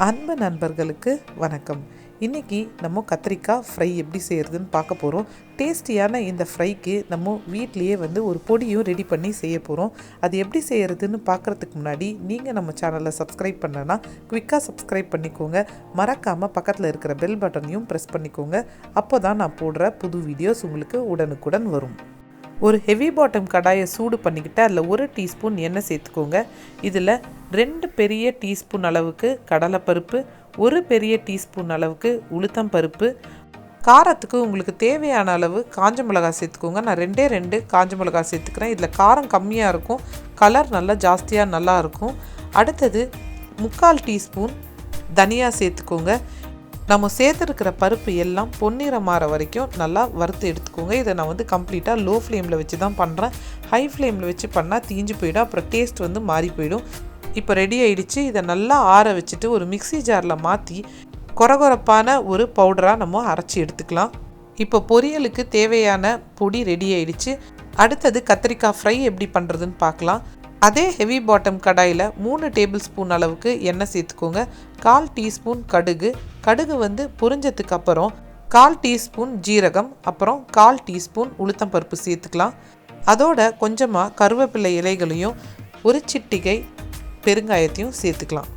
அன்பு நண்பர்களுக்கு வணக்கம். இன்றைக்கி நம்ம கத்திரிக்காய் ஃப்ரை எப்படி செய்கிறதுன்னு பார்க்க போகிறோம். டேஸ்டியான இந்த ஃப்ரைக்கு நம்ம வீட்லேயே ஒரு பொடியும் ரெடி பண்ணி செய்ய போகிறோம். அது எப்படி செய்கிறதுன்னு பார்க்குறதுக்கு முன்னாடி நீங்கள் நம்ம சேனலை சப்ஸ்கிரைப் பண்ணனா குவிக்காக சப்ஸ்கிரைப் பண்ணிக்கோங்க. மறக்காமல் பக்கத்தில் இருக்கிற பெல் பட்டனையும் ப்ரெஸ் பண்ணிக்கோங்க. அப்போ தான் நான் போடுற புது வீடியோஸ் உங்களுக்கு உடனுக்குடன் வரும். ஒரு ஹெவி பாட்டம் கடாயை சூடு பண்ணிக்கிட்டு அதில் 1 டீஸ்பூன் எண்ணெய் சேர்த்துக்கோங்க. இதில் 2 பெரிய டீஸ்பூன் அளவுக்கு கடலைப்பருப்பு, 1 பெரிய டீஸ்பூன் அளவுக்கு உளுத்தம் பருப்பு, காரத்துக்கு உங்களுக்கு தேவையான அளவு காஞ்ச மிளகாய் சேர்த்துக்கோங்க. நான் 2 காஞ்ச மிளகாய் சேர்த்துக்கிறேன். இதில் காரம் கம்மியாக இருக்கும், கலர் நல்லா ஜாஸ்தியாக நல்லா இருக்கும். அடுத்தது 3/4 டீஸ்பூன் தனியா சேர்த்துக்கோங்க. நம்ம சேர்த்துருக்கிற பருப்பு எல்லாம் பொன்னிறம் மாற வரைக்கும் நல்லா வறுத்து எடுத்துக்கோங்க. இதை நான் கம்ப்ளீட்டாக லோ ஃப்ளேமில் வச்சு தான் பண்ணுறேன். ஹை ஃப்ளேமில் வச்சு பண்ணால் தீஞ்சு போயிடும், அப்புறம் டேஸ்ட் மாறி போயிடும். இப்போ ரெடி ஆகிடுச்சு. இதை நல்லா ஆற வச்சுட்டு ஒரு மிக்ஸி ஜாரில் மாற்றி கொரகொரப்பான ஒரு பவுடராக நம்ம அரைச்சி எடுத்துக்கலாம். இப்போ பொரியலுக்கு தேவையான பொடி ரெடி ஆகிடுச்சு. அடுத்தது கத்திரிக்காய் ஃப்ரை எப்படி பண்ணுறதுன்னு பார்க்கலாம். அதே ஹெவி பாட்டம் கடாயில் 3 டேபிள் ஸ்பூன் அளவுக்கு எண்ணெய் சேர்த்துக்கோங்க. 1/4 டீஸ்பூன் கடுகு பொரிஞ்சதுக்கு அப்புறம் 1/4 டீஸ்பூன் ஜீரகம், அப்புறம் 1/4 டீஸ்பூன் உளுத்தம் பருப்பு சேர்த்துக்கலாம். அதோட கொஞ்சமாக கருவேப்பிலை இலைகளையும் ஒரு சிட்டிகை பெருங்காயத்தையும் சேர்த்துக்கலாம்.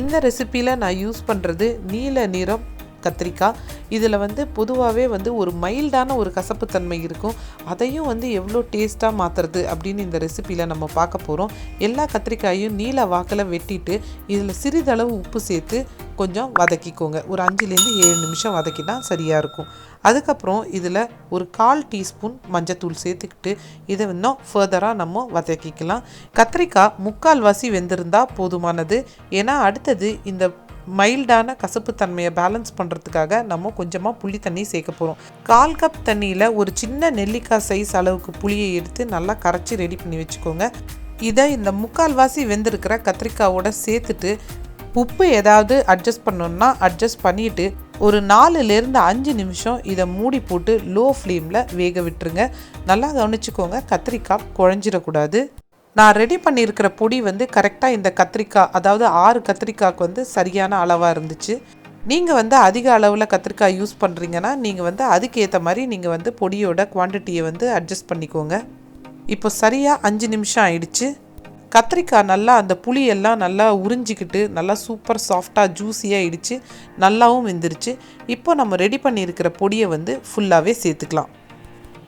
இந்த ரெசிப்பியில் நான் யூஸ் பண்ணுறது நீல நிறம் கத்திரிக்காய். இதில் பொதுவாகவே ஒரு மைல்டான ஒரு கசப்புத்தன்மை இருக்கும். அதையும் எவ்வளோ டேஸ்ட்டாக மாற்றுறது அப்படின்னு இந்த ரெசிப்பியில் நம்ம பார்க்க போகிறோம். எல்லா கத்திரிக்காயும் நீல வாக்கில் வெட்டிட்டு இதில் சிறிதளவு உப்பு சேர்த்து கொஞ்சம் வதக்கிக்கோங்க. ஒரு 5லேருந்து 7 நிமிஷம் வதக்கினா சரியாக இருக்கும். அதுக்கப்புறம் இதில் ஒரு 1/4 டீஸ்பூன் மஞ்சத்தூள் சேர்த்துக்கிட்டு இதை இன்னும் ஃபர்தராக நம்ம வதக்கிக்கலாம். கத்திரிக்காய் 3/4 வெந்திருந்தால் போதுமானது. ஏன்னா அடுத்தது இந்த மைல்டான கசப்புத்தன்மையை பேலன்ஸ் பண்ணுறதுக்காக நம்ம கொஞ்சமாக புளி தண்ணி சேர்க்க போகிறோம். 1/4 கப் தண்ணியில் ஒரு சின்ன நெல்லிக்காய் சைஸ் அளவுக்கு புளியை எடுத்து நல்லா கரைச்சி ரெடி பண்ணி வச்சுக்கோங்க. இதை இந்த 3/4 வெந்திருக்கிற கத்திரிக்காயோட சேர்த்துட்டு உப்பு ஏதாவது அட்ஜஸ்ட் பண்ணணுன்னா அட்ஜஸ்ட் பண்ணிவிட்டு ஒரு 4லேருந்து 5 நிமிஷம் இதை மூடி போட்டு லோ ஃப்ளேமில் வேக விட்டுருங்க. நல்லா கவனிச்சுக்கோங்க, கத்திரிக்காய் குழஞ்சிடக்கூடாது. நான் ரெடி பண்ணியிருக்கிற பொடி கரெக்டாக இந்த கத்திரிக்காய், அதாவது 6 கத்திரிக்காய்க்கு சரியான அளவாக இருந்துச்சு. நீங்கள் அதிக அளவில் கத்திரிக்காய் யூஸ் பண்ணுறீங்கன்னா நீங்கள் அதுக்கேற்ற மாதிரி நீங்கள் பொடியோட குவான்டிட்டியை அட்ஜஸ்ட் பண்ணிக்கோங்க. இப்போ சரியாக 5 நிமிஷம் ஆயிடுச்சு. கத்திரிக்காய் நல்லா அந்த புளியெல்லாம் நல்லா உறிஞ்சிக்கிட்டு நல்லா சூப்பர் சாஃப்டாக ஜூஸியாக ஆயிடுச்சு, நல்லாவும் வெந்துருச்சு. இப்போ நம்ம ரெடி பண்ணியிருக்கிற பொடியை ஃபுல்லாகவே சேர்த்துக்கலாம்.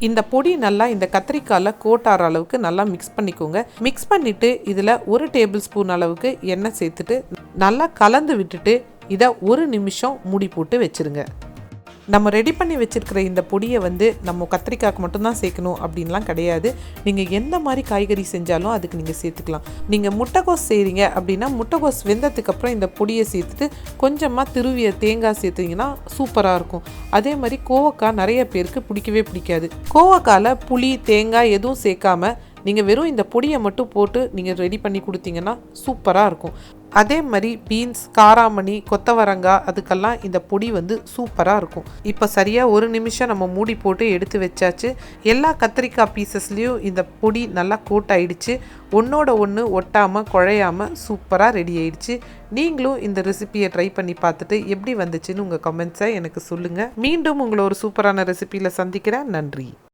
இந்த பொடி நல்லா இந்த கத்திரிக்காயில் கோட்டார அளவுக்கு நல்லா மிக்ஸ் பண்ணிக்கோங்க. மிக்ஸ் பண்ணிவிட்டு இதில் 1 டேபிள் ஸ்பூன் அளவுக்கு எண்ணெய் சேர்த்துட்டு நல்லா கலந்து விட்டுட்டு இதை 1 நிமிஷம் மூடி போட்டு வச்சுருங்க. நம்ம ரெடி பண்ணி வச்சுருக்கிற இந்த பொடியை நம்ம கத்திரிக்காய்க்கு மட்டும்தான் சேர்க்கணும் அப்படின்லாம் கிடையாது. நீங்கள் எந்த மாதிரி காய்கறி செஞ்சாலும் அதுக்கு நீங்கள் சேர்த்துக்கலாம். நீங்கள் முட்டைகோஸ் செய்கிறீங்க அப்படின்னா முட்டைகோஸ் வெந்ததுக்கப்புறம் இந்த பொடியை சேர்த்துட்டு கொஞ்சமாக திருவிய தேங்காய் சேர்த்திங்கன்னா சூப்பராக இருக்கும். அதே மாதிரி கோவக்காய் நிறைய பேருக்கு பிடிக்கவே பிடிக்காது. கோவக்காயில் புளி தேங்காய் எதுவும் சேர்க்காம நீங்கள் வெறும் இந்த பொடியை மட்டும் போட்டு நீங்கள் ரெடி பண்ணி கொடுத்தீங்கன்னா சூப்பராக இருக்கும். அதே மாதிரி பீன்ஸ், காராமணி, கொத்தவரங்காய் அதுக்கெல்லாம் இந்த பொடி சூப்பராக இருக்கும். இப்போ சரியாக 1 நிமிஷம் நம்ம மூடி போட்டு எடுத்து வச்சாச்சு. எல்லா கத்திரிக்காய் பீசஸ்லேயும் இந்த பொடி நல்லா கோட் ஆயிடுச்சு. ஒன்றோட ஒன்று ஒட்டாமல் குழையாமல் சூப்பராக ரெடி ஆயிடுச்சு. நீங்களும் இந்த ரெசிப்பியை ட்ரை பண்ணி பார்த்துட்டு எப்படி வந்துச்சுன்னு உங்கள் கமெண்ட்ஸை எனக்கு சொல்லுங்கள். மீண்டும் உங்களை ஒரு சூப்பரான ரெசிப்பியில் சந்திக்கிறேன். நன்றி.